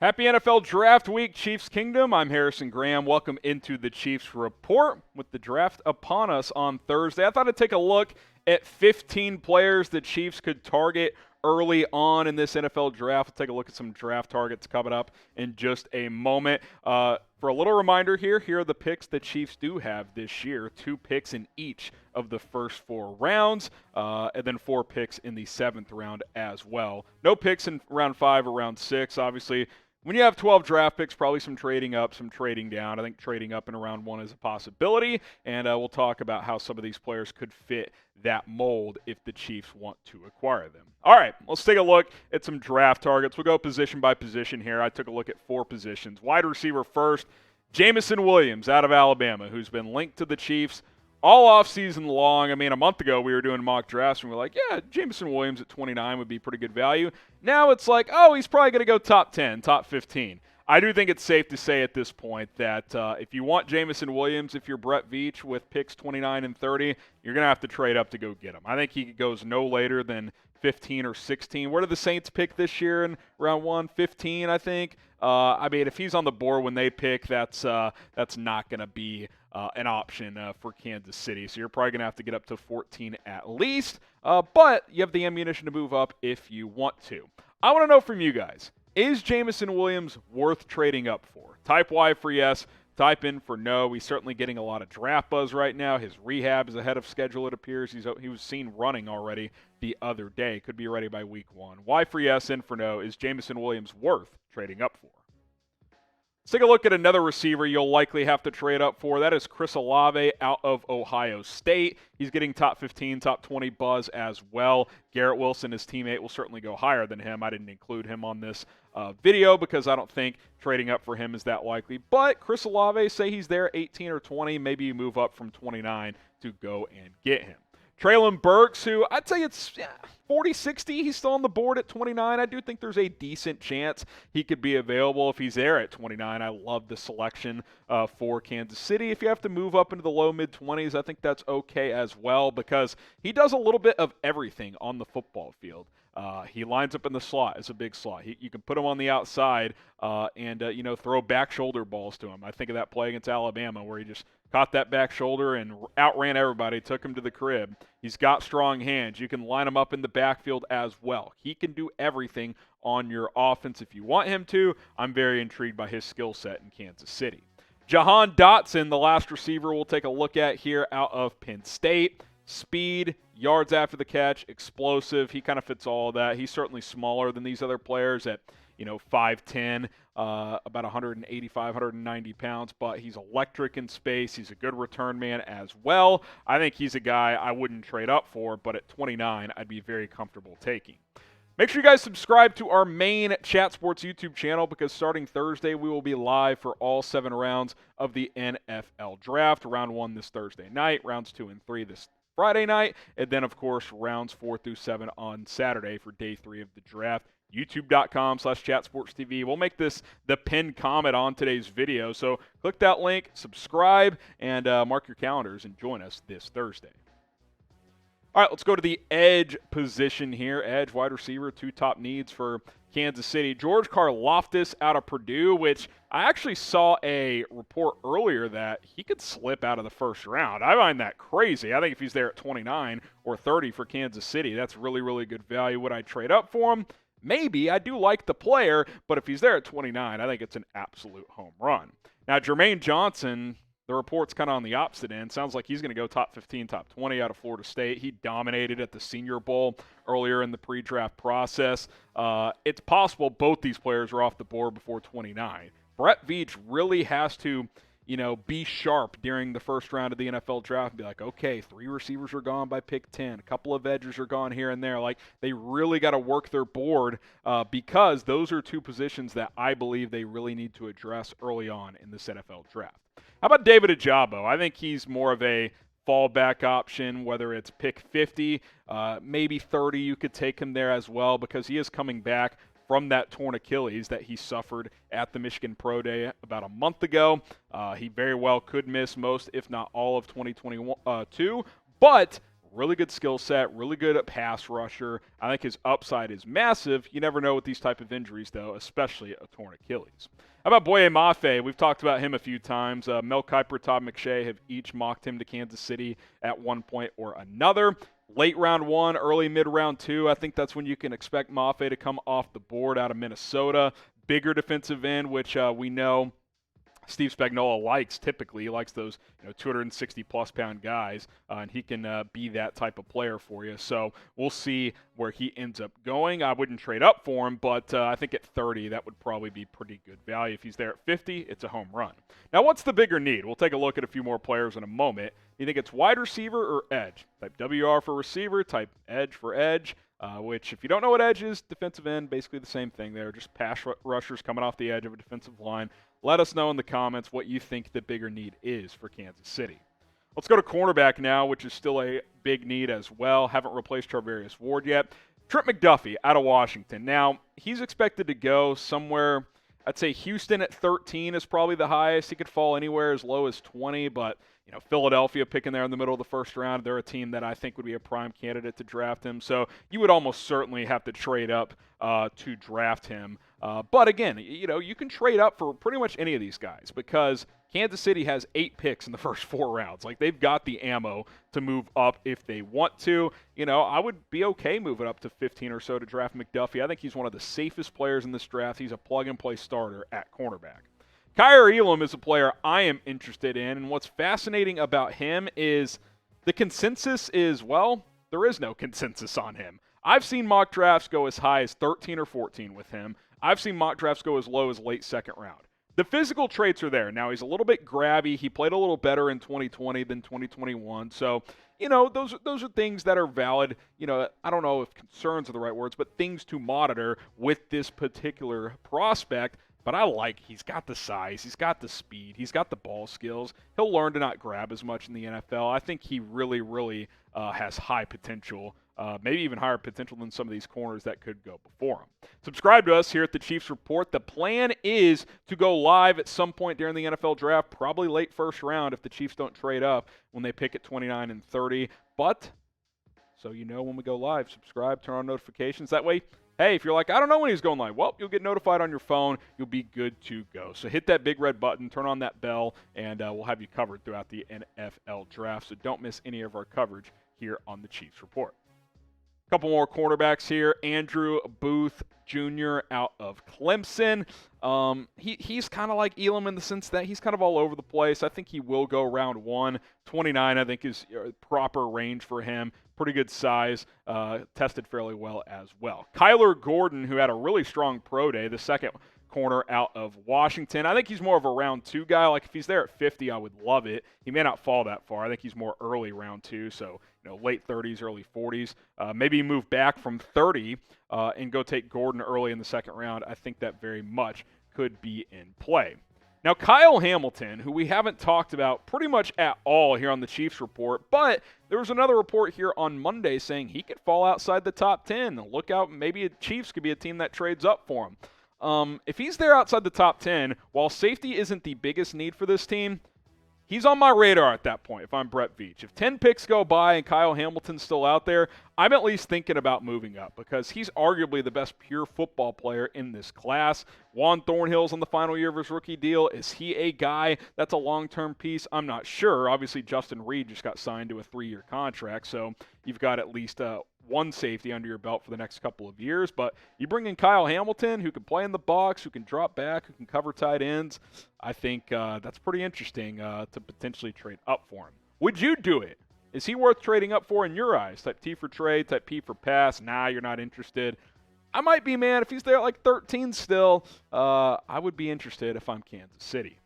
Happy NFL Draft Week, Chiefs Kingdom. I'm Harrison Graham. Welcome into the Chiefs Report. With the draft upon us on Thursday, I thought I'd take a look at 15 players the Chiefs could target early on in this NFL draft. We'll take a look at some draft targets coming up in just a moment. For a little reminder here are the picks the Chiefs do have this year. 2 picks in each of the first 4 rounds, and then 4 picks in the 7th round as well. No picks in round 5 or round 6, obviously. When you have 12 draft picks, probably some trading up, some trading down. I think trading up in round 1 is a possibility, and we'll talk about how some of these players could fit that mold if the Chiefs want to acquire them. All right, let's take a look at some draft targets. We'll go position by position here. I took a look at 4 positions. Wide receiver first, Jameson Williams out of Alabama, who's been linked to the Chiefs all offseason long. I mean, a month ago we were doing mock drafts and we were like, yeah, Jameson Williams at 29 would be pretty good value. Now it's like, oh, he's probably going to go top 10, top 15. I do think it's safe to say at this point that if you want Jameson Williams, if you're Brett Veach with picks 29 and 30, you're going to have to trade up to go get him. I think he goes no later than 15 or 16. Where did the Saints pick this year in round 1? 15, I think. I mean, if he's on the board when they pick, that's not going to be an option for Kansas City. So you're probably going to have to get up to 14 at least. But you have the ammunition to move up if you want to. I want to know from you guys, is Jameson Williams worth trading up for? Type Y for yes. Type in for no. He's certainly getting a lot of draft buzz right now. His rehab is ahead of schedule, it appears. He was seen running already the other day. Could be ready by week 1. Y for yes, in for no. Is Jameson Williams worth trading up for? Let's take a look at another receiver you'll likely have to trade up for. That is Chris Olave out of Ohio State. He's getting top 15, top 20 buzz as well. Garrett Wilson, his teammate, will certainly go higher than him. I didn't include him on this video because I don't think trading up for him is that likely. But Chris Olave, say he's there 18 or 20, maybe you move up from 29 to go and get him. Treylon Burks, who I'd say it's 40, 60. He's still on the board at 29. I do think there's a decent chance he could be available if he's there at 29. I love the selection for Kansas City. If you have to move up into the low mid-20s, I think that's okay as well because he does a little bit of everything on the football field. He lines up in the slot as a big slot. You can put him on the outside and throw back shoulder balls to him. I think of that play against Alabama where he just caught that back shoulder and outran everybody, took him to the crib. He's got strong hands. You can line him up in the backfield as well. He can do everything on your offense if you want him to. I'm very intrigued by his skill set in Kansas City. Jahan Dotson, the last receiver we'll take a look at here out of Penn State. Speed, yards after the catch, explosive. He kind of fits all of that. He's certainly smaller than these other players at 5'10", about 185, 190 pounds, but he's electric in space. He's a good return man as well. I think he's a guy I wouldn't trade up for, but at 29, I'd be very comfortable taking. Make sure you guys subscribe to our main Chat Sports YouTube channel because starting Thursday, we will be live for all 7 rounds of the NFL Draft. Round 1 this Thursday night, rounds 2 and 3 this Friday night, and then, of course, rounds 4 through 7 on Saturday for day 3 of the draft. YouTube.com/ChatSportsTV. We'll make this the pinned comment on today's video. So click that link, subscribe, and mark your calendars and join us this Thursday. All right, let's go to the edge position here. Edge, wide receiver, 2 top needs for Kansas City. George Karlaftis out of Purdue, which I actually saw a report earlier that he could slip out of the first round. I find that crazy. I think if he's there at 29 or 30 for Kansas City, that's really, really good value. Would I trade up for him? Maybe. I do like the player, but if he's there at 29, I think it's an absolute home run. Now, Jermaine Johnson, the report's kind of on the opposite end. Sounds like he's going to go top 15, top 20 out of Florida State. He dominated at the Senior Bowl earlier in the pre-draft process. It's possible both these players are off the board before 29. Brett Veach really has to be sharp during the first round of the NFL draft and be like, okay, 3 receivers are gone by pick 10. A couple of edges are gone here and there. Like, they really got to work their board because those are 2 positions that I believe they really need to address early on in this NFL draft. How about David Ojabo? I think he's more of a fallback option, whether it's pick 50, maybe 30, you could take him there as well because he is coming back from that torn Achilles that he suffered at the Michigan Pro Day about a month ago. He very well could miss most, if not all, of 2022, but Really good skill set, really good at pass rusher. I think his upside is massive. You never know with these type of injuries, though, especially a torn Achilles. How about Boye Mafe? We've talked about him a few times. Mel Kiper, Todd McShay have each mocked him to Kansas City at one point or another. Late round 1, early mid-round 2, I think that's when you can expect Mafe to come off the board out of Minnesota. Bigger defensive end, which we know Steve Spagnuolo likes typically. He likes those 260-plus pound guys, and he can be that type of player for you. So we'll see where he ends up going. I wouldn't trade up for him, but I think at 30, that would probably be pretty good value. If he's there at 50, it's a home run. Now, what's the bigger need? We'll take a look at a few more players in a moment. You think it's wide receiver or edge? Type WR for receiver, type edge for edge. Which, if you don't know what edge is, defensive end, basically the same thing there. Just pass rushers coming off the edge of a defensive line. Let us know in the comments what you think the bigger need is for Kansas City. Let's go to cornerback now, which is still a big need as well. Haven't replaced Charvarius Ward yet. Trent McDuffie out of Washington. Now, he's expected to go somewhere, I'd say Houston at 13 is probably the highest. He could fall anywhere as low as 20, but Philadelphia picking there in the middle of the first round, they're a team that I think would be a prime candidate to draft him. So you would almost certainly have to trade up to draft him. But again, you can trade up for pretty much any of these guys because Kansas City has 8 picks in the first 4 rounds. Like, they've got the ammo to move up if they want to. I would be okay moving up to 15 or so to draft McDuffie. I think he's one of the safest players in this draft. He's a plug-and-play starter at cornerback. Kaiir Elam is a player I am interested in, and what's fascinating about him is the consensus is, well, there is no consensus on him. I've seen mock drafts go as high as 13 or 14 with him. I've seen mock drafts go as low as late second round. The physical traits are there. Now, he's a little bit grabby. He played a little better in 2020 than 2021. So, those are things that are valid. I don't know if concerns are the right words, but things to monitor with this particular prospect. But he's got the size, he's got the speed, he's got the ball skills. He'll learn to not grab as much in the NFL. I think he really, really has high potential, maybe even higher potential than some of these corners that could go before him. Subscribe to us here at the Chiefs Report. The plan is to go live at some point during the NFL draft, probably late first round if the Chiefs don't trade up when they pick at 29 and 30. But so when we go live, subscribe, turn on notifications. That way, hey, if you're like, I don't know when he's going live, well, you'll get notified on your phone. You'll be good to go. So hit that big red button, turn on that bell, and we'll have you covered throughout the NFL draft. So don't miss any of our coverage here on the Chiefs Report. A couple more cornerbacks here. Andrew Booth Jr. out of Clemson. He's kind of like Elam in the sense that he's kind of all over the place. I think he will go round 1. 29, I think, is proper range for him. Pretty good size, tested fairly well as well. Kyler Gordon, who had a really strong pro day, the second corner out of Washington. I think he's more of a round 2 guy. Like, if he's there at 50, I would love it. He may not fall that far. I think he's more early round 2, so late 30s, early 40s. Maybe you move back from 30 and go take Gordon early in the second round. I think that very much could be in play. Now, Kyle Hamilton, who we haven't talked about pretty much at all here on the Chiefs Report, but there was another report here on Monday saying he could fall outside the top 10. Look out, maybe the Chiefs could be a team that trades up for him. If he's there outside the top 10, while safety isn't the biggest need for this team, he's on my radar at that point if I'm Brett Veach. If 10 picks go by and Kyle Hamilton's still out there, I'm at least thinking about moving up because he's arguably the best pure football player in this class. Juan Thornhill's on the final year of his rookie deal. Is he a guy that's a long-term piece? I'm not sure. Obviously, Justin Reed just got signed to a 3-year contract, so you've got at least one safety under your belt for the next couple of years. But you bring in Kyle Hamilton, who can play in the box, who can drop back, who can cover tight ends. I think that's pretty interesting to potentially trade up for him. Would you do it? Is he worth trading up for in your eyes? Type T for trade, type P for pass. Nah, you're not interested. I might be, man. If he's there at like 13 still, I would be interested if I'm Kansas City.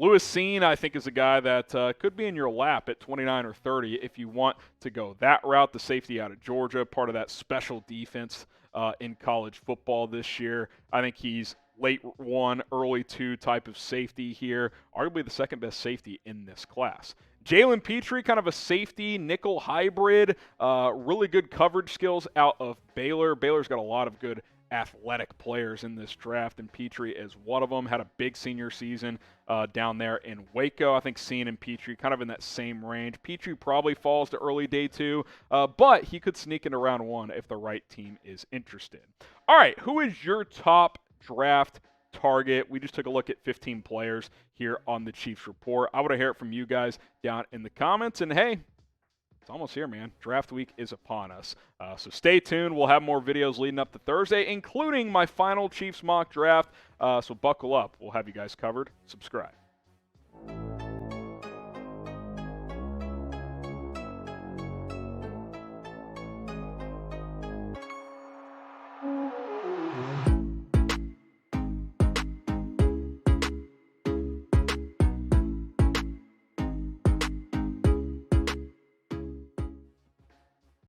Lewis Seen, I think, is a guy that could be in your lap at 29 or 30 if you want to go that route. The safety out of Georgia, part of that special defense in college football this year. I think he's late 1, early 2 type of safety here. Arguably the second best safety in this class. Jalen Petrie, kind of a safety nickel hybrid, really good coverage skills out of Baylor. Baylor's got a lot of good athletic players in this draft, and Petrie is one of them. Had a big senior season down there in Waco. I think Cine and Petrie kind of in that same range. Petrie probably falls to early day 2, but he could sneak into round 1 if the right team is interested. All right, who is your top draft target? We just took a look at 15 players here on the Chiefs Report. I want to hear it from you guys down in the comments. And hey, it's almost here, man. Draft week is upon us. So stay tuned. We'll have more videos leading up to Thursday, including my final Chiefs mock draft. So buckle up. We'll have you guys covered. Subscribe.